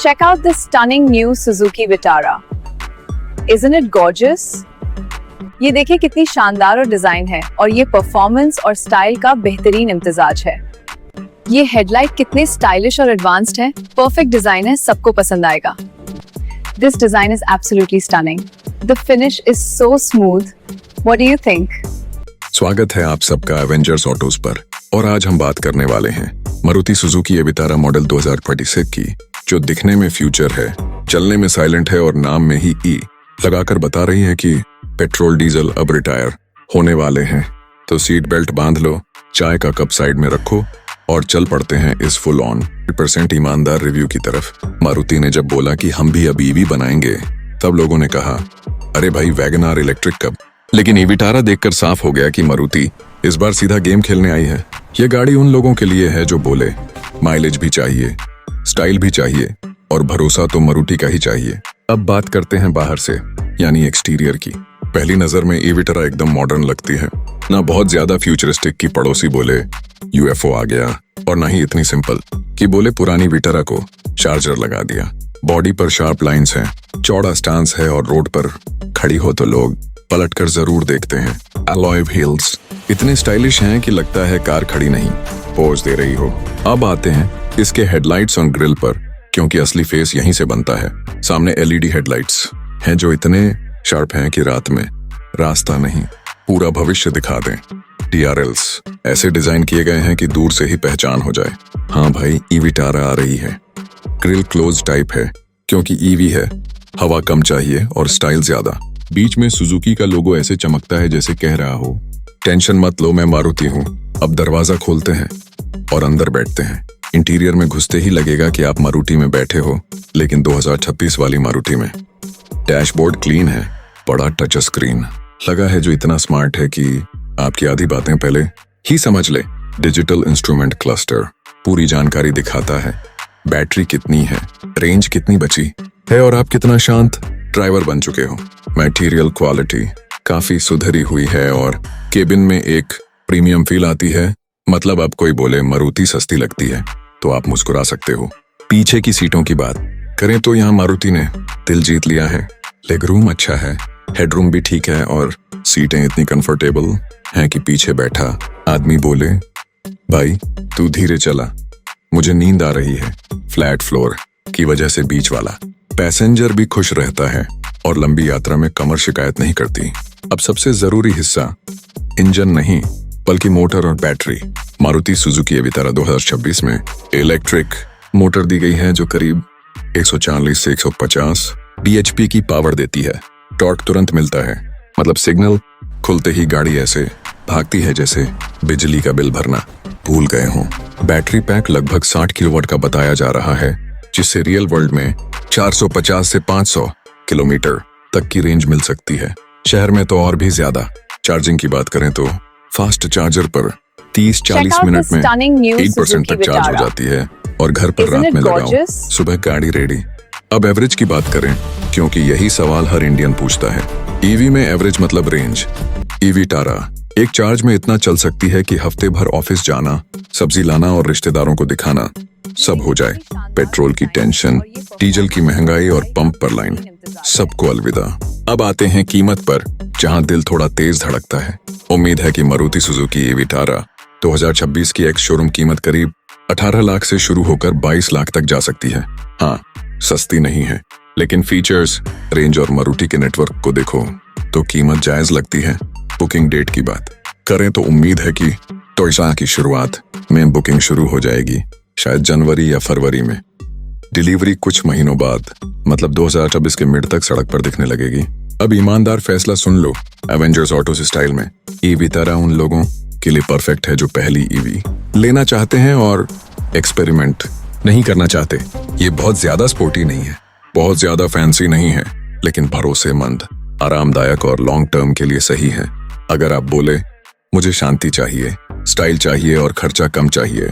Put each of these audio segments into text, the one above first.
Check out this stunning new Suzuki Vitara. Isn't it gorgeous? ये देखिए कितनी शानदार और डिजाइन है और ये परफॉर्मेंस और स्टाइल का बेहतरीन इम्तिजाज है। ये हेडलाइट कितने स्टाइलिश और एडवांस्ड है, परफेक्ट डिजाइन है, सबको पसंद आएगा। This design is absolutely stunning. The finish is so smooth. What do you think? स्वागत है आप सबका एवेंजर्स ऑटोज पर और आज हम बात करने वाले हैं मारुति सुजुकी विटारा मॉडल 2026 की, जो दिखने में फ्यूचर है, चलने में साइलेंट है और नाम में ही ई लगाकर बता रही है कि पेट्रोल डीजल अब रिटायर होने वाले हैं। तो सीट बेल्ट बांध लो, चाय का कप साइड में रखो और चल पड़ते हैं इस फुल ऑन 100% ईमानदार रिव्यू की तरफ। मारुति ने जब बोला कि हम भी अब ईवी बनाएंगे, तब लोगों ने कहा अरे भाई वैगनआर इलेक्ट्रिक कब। लेकिन विटारा देखकर साफ हो गया कि मारुति इस बार सीधा गेम खेलने आई है। ये गाड़ी उन लोगों के लिए है जो बोले माइलेज भी चाहिए, स्टाइल भी चाहिए और भरोसा तो मारुति का ही चाहिए। अब बात करते हैं बाहर से यानी एक्सटीरियर की। पहली नजर में विटारा एकदम मॉडर्न लगती है, ना बहुत ज्यादा फ्यूचरिस्टिक की पड़ोसी बोले यूएफओ आ गया और ना ही इतनी सिंपल कि बोले पुरानी विटारा को चार्जर लगा दिया। बॉडी पर शार्प लाइंस हैं, चौड़ा स्टांस है और रोड पर खड़ी हो तो लोग पलटकर जरूर देखते हैं। अलॉय व्हील्स इतने स्टाइलिश हैं कि लगता है कार खड़ी नहीं, पोज दे रही हो। अब आते हैं इसके हेडलाइट्स और ग्रिल पर, क्योंकि असली फेस यहीं से बनता है। सामने एलईडी हेडलाइट्स हैं जो इतने शार्प हैं कि रात में रास्ता नहीं, पूरा भविष्य दिखा दें। DRLs ऐसे डिजाइन किए गए हैं कि दूर से ही पहचान हो जाए, हाँ भाई विटारा आ रही है। ग्रिल क्लोज टाइप है क्योंकि ईवी है, हवा कम चाहिए और स्टाइल ज्यादा। बीच में सुजुकी का लोगो ऐसे चमकता है जैसे कह रहा हो टेंशन मत लो, मैं मारुति हूँ। अब दरवाजा खोलते हैं और अंदर बैठते हैं। इंटीरियर में घुसते ही लगेगा कि आप मारुति में बैठे हो, लेकिन 2026 वाली मारुति में। डैशबोर्ड क्लीन है, बड़ा टच स्क्रीन लगा है जो इतना स्मार्ट है कि आपकी आधी बातें पहले ही समझ ले। डिजिटल इंस्ट्रूमेंट क्लस्टर पूरी जानकारी दिखाता है, बैटरी कितनी है, रेंज कितनी बची है और आप कितना शांत ड्राइवर बन चुके हो। मटेरियल क्वालिटी काफी सुधरी हुई है और केबिन में एक प्रीमियम फील आती है। मतलब अब कोई बोले मारुति सस्ती लगती है तो आप मुस्कुरा सकते हो। पीछे की सीटों की बात करें तो यहाँ मारुति ने दिल जीत लिया है। लेग रूम अच्छा है, हेडरूम भी ठीक है और सीटें इतनी कंफर्टेबल हैं कि पीछे बैठा आदमी बोले भाई तू धीरे चला, मुझे नींद आ रही है। फ्लैट फ्लोर की वजह से बीच वाला पैसेंजर भी खुश रहता है और लंबी यात्रा में कमर शिकायत नहीं करती। अब सबसे जरूरी हिस्सा इंजन नहीं बल्कि मोटर और बैटरी। मारुति सुजुकी विटारा 2026 में इलेक्ट्रिक मोटर दी गई है जो करीब 140 से 150 bhp की पावर देती है। टॉर्क तुरंत मिलता है, मतलब सिग्नल खुलते ही गाड़ी ऐसे भागती है जैसे बिजली का बिल भरना भूल गए हों। बैटरी पैक लगभग 60 किलोवाट का बताया जा रहा है, जिससे रियल वर्ल्ड में 450 से 500 किलोमीटर तक की रेंज मिल सकती है। शहर में तो और भी ज्यादा। चार्जिंग की बात करें तो फास्ट चार्जर पर 30-40 मिनट में 8% तक चार्ज हो जाती है और घर पर रात में लगाओ, सुबह गाड़ी रेडी। अब एवरेज की बात करें, क्योंकि यही सवाल हर इंडियन पूछता है। ईवी में एवरेज मतलब रेंज। विटारा एक चार्ज में इतना चल सकती है कि हफ्ते भर ऑफिस जाना, सब्जी लाना और रिश्तेदारों को दिखाना सब हो जाए। पेट्रोल की टेंशन, डीजल की महंगाई और पंप पर लाइन, सबको अलविदा। अब आते हैं कीमत पर, जहां दिल थोड़ा तेज धड़कता है। उम्मीद है कि मारुति सुजुकी विटारा 2026 की एक्स शोरूम कीमत करीब 18 लाख से शुरू होकर 22 लाख तक जा सकती है। हाँ, सस्ती नहीं है, लेकिन फीचर्स, रेंज और मारुति के नेटवर्क को देखो तो कीमत जायज लगती है। बुकिंग डेट की बात करें तो उम्मीद है कि टोयोटा की शुरुआत में बुकिंग शुरू हो जाएगी, शायद जनवरी या फरवरी में। डिलीवरी कुछ महीनों बाद, मतलब 2026 के मिड तक सड़क पर दिखने लगेगी। अब ईमानदार फैसला सुन लो एवेंजर्स ऑटोज स्टाइल में। विटारा उन लोगों के लिए परफेक्ट है जो पहली ईवी लेना चाहते हैं और एक्सपेरिमेंट नहीं करना चाहते। ये बहुत ज्यादा स्पोर्टी नहीं है, बहुत ज्यादा फैंसी नहीं है, लेकिन भरोसेमंद, आरामदायक और लॉन्ग टर्म के लिए सही है। अगर आप बोले मुझे शांति चाहिए, स्टाइल चाहिए और खर्चा कम चाहिए,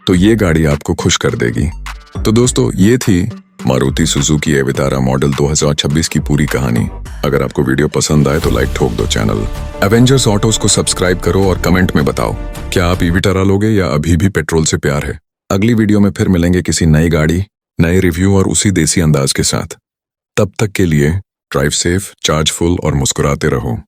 तो ये गाड़ी आपको खुश कर देगी। तो दोस्तों, ये थी मारुति सुजुकी विटारा मॉडल 2026 की पूरी कहानी। अगर आपको वीडियो पसंद आए तो लाइक ठोक दो। चैनल एवेंजर्स ऑटोज को सब्सक्राइब करो और कमेंट में बताओ क्या आप विटारा लोगे या अभी भी पेट्रोल से प्यार है। अगली वीडियो में फिर मिलेंगे किसी नई गाड़ी नए रिव्यू और उसी देसी अंदाज के साथ। तब तक के लिए ड्राइव सेफ, चार्ज फुल और मुस्कुराते रहो।